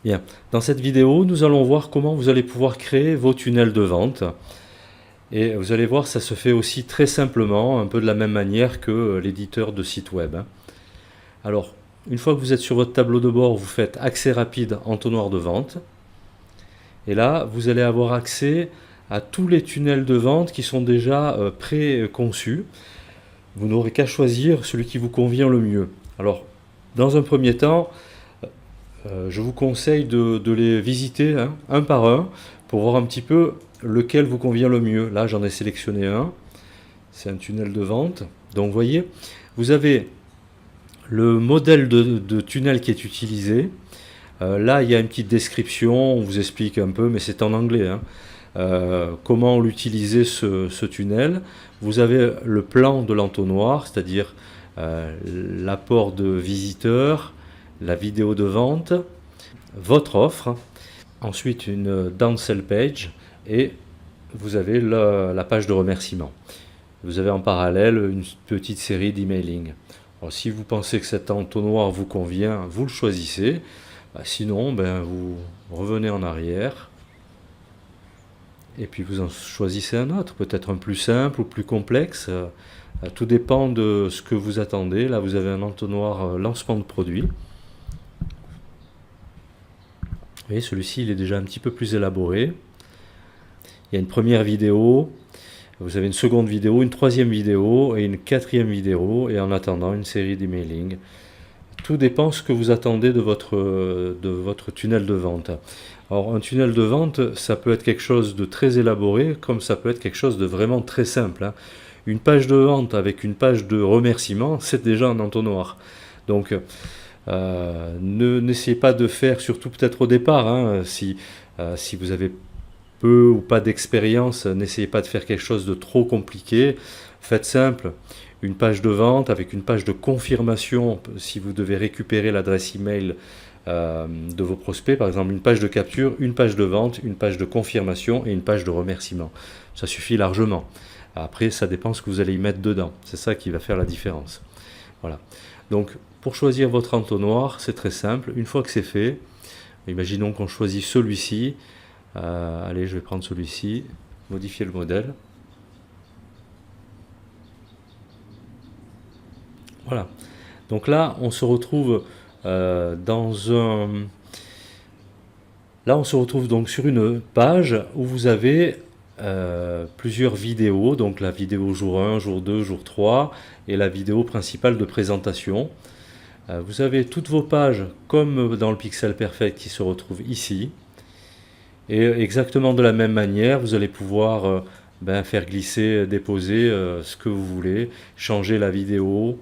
Bien, dans cette vidéo, nous allons voir comment vous allez pouvoir créer vos tunnels de vente. Et vous allez voir, ça se fait aussi très simplement, un peu de la même manière que l'éditeur de site web. Alors, une fois que vous êtes sur votre tableau de bord, vous faites accès rapide entonnoir de vente. Et là, vous allez avoir accès à tous les tunnels de vente qui sont déjà pré-conçus. Vous n'aurez qu'à choisir celui qui vous convient le mieux. Alors, dans un premier temps, je vous conseille de les visiter un par un pour voir un petit peu lequel vous convient le mieux. Là, j'en ai sélectionné un. C'est un tunnel de vente. Donc, vous voyez, vous avez le modèle de tunnel qui est utilisé. Là, il y a une petite description. On vous explique un peu, mais c'est en anglais. Comment l'utiliser ce tunnel. Vous avez le plan de l'entonnoir, c'est-à-dire l'apport de visiteurs, la vidéo de vente, votre offre, ensuite une downsell page et vous avez la page de remerciement. Vous avez en parallèle une petite série d'emailing. Si vous pensez que cet entonnoir vous convient, vous le choisissez. Sinon, vous revenez en arrière et puis vous en choisissez un autre, peut-être un plus simple ou plus complexe. Tout dépend de ce que vous attendez. Là, vous avez un entonnoir lancement de produit. Vous voyez, celui-ci, il est déjà un petit peu plus élaboré. Il y a une première vidéo, vous avez une seconde vidéo, une troisième vidéo et une quatrième vidéo, et en attendant, une série d'emailing. Tout dépend de ce que vous attendez de votre tunnel de vente. Alors, un tunnel de vente, ça peut être quelque chose de très élaboré, comme ça peut être quelque chose de vraiment très simple. Une page de vente avec une page de remerciement, c'est déjà un entonnoir. Donc, n'essayez pas de faire, surtout peut-être au départ, si vous avez peu ou pas d'expérience, n'essayez pas de faire quelque chose de trop compliqué. Faites simple, une page de vente avec une page de confirmation, si vous devez récupérer l'adresse email de vos prospects, par exemple une page de capture, une page de vente, une page de confirmation et une page de remerciement. Ça suffit largement. Après, ça dépend ce que vous allez y mettre dedans. C'est ça qui va faire la différence. Voilà. Donc, pour choisir votre entonnoir, c'est très simple. Une fois que c'est fait, imaginons qu'on choisit celui-ci. Allez, je vais prendre celui-ci, modifier le modèle. Voilà. Donc là, on se retrouve Là, on se retrouve donc sur une page où vous avez plusieurs vidéos, donc la vidéo jour 1, jour 2, jour 3 et la vidéo principale de présentation. Vous avez toutes vos pages comme dans le Pixel Perfect qui se retrouve ici. Et exactement de la même manière, vous allez pouvoir faire glisser, déposer ce que vous voulez, changer la vidéo,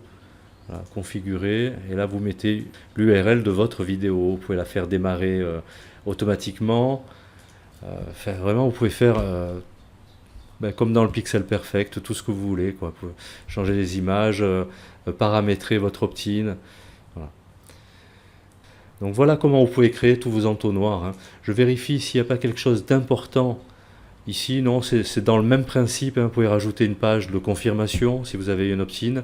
voilà, configurer, et là vous mettez l'URL de votre vidéo. Vous pouvez la faire démarrer automatiquement. Vraiment, vous pouvez faire comme dans le Pixel Perfect, tout ce que vous voulez, quoi. Vous pouvez changer les images, paramétrer votre opt-in. Voilà. Donc voilà comment vous pouvez créer tous vos entonnoirs. Je vérifie s'il n'y a pas quelque chose d'important ici. Non, c'est dans le même principe. Vous pouvez rajouter une page de confirmation si vous avez une opt-in.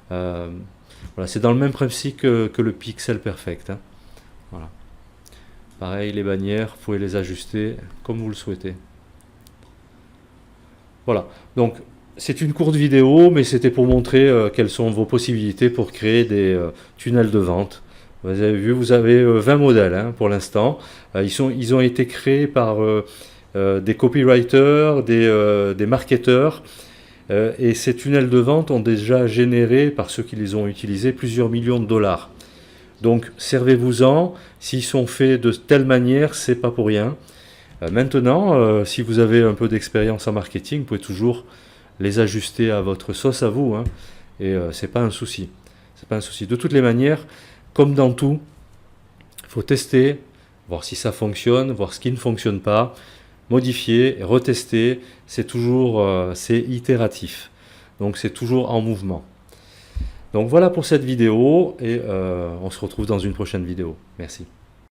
Voilà, c'est dans le même principe que le Pixel Perfect. Voilà. Pareil, les bannières, vous pouvez les ajuster comme vous le souhaitez. Voilà, donc c'est une courte vidéo, mais c'était pour montrer quelles sont vos possibilités pour créer des tunnels de vente. Vous avez vu, vous avez 20 modèles pour l'instant. Ils ont été créés par des copywriters, des marketeurs. Et ces tunnels de vente ont déjà généré, par ceux qui les ont utilisés, plusieurs millions de dollars. Donc servez-vous-en. S'ils sont faits de telle manière, c'est pas pour rien. Maintenant, si vous avez un peu d'expérience en marketing, vous pouvez toujours les ajuster à votre sauce à vous. Et c'est pas un souci. C'est pas un souci. De toutes les manières, comme dans tout, il faut tester, voir si ça fonctionne, voir ce qui ne fonctionne pas, modifier, retester. C'est toujours c'est itératif. Donc c'est toujours en mouvement. Donc voilà pour cette vidéo et on se retrouve dans une prochaine vidéo. Merci.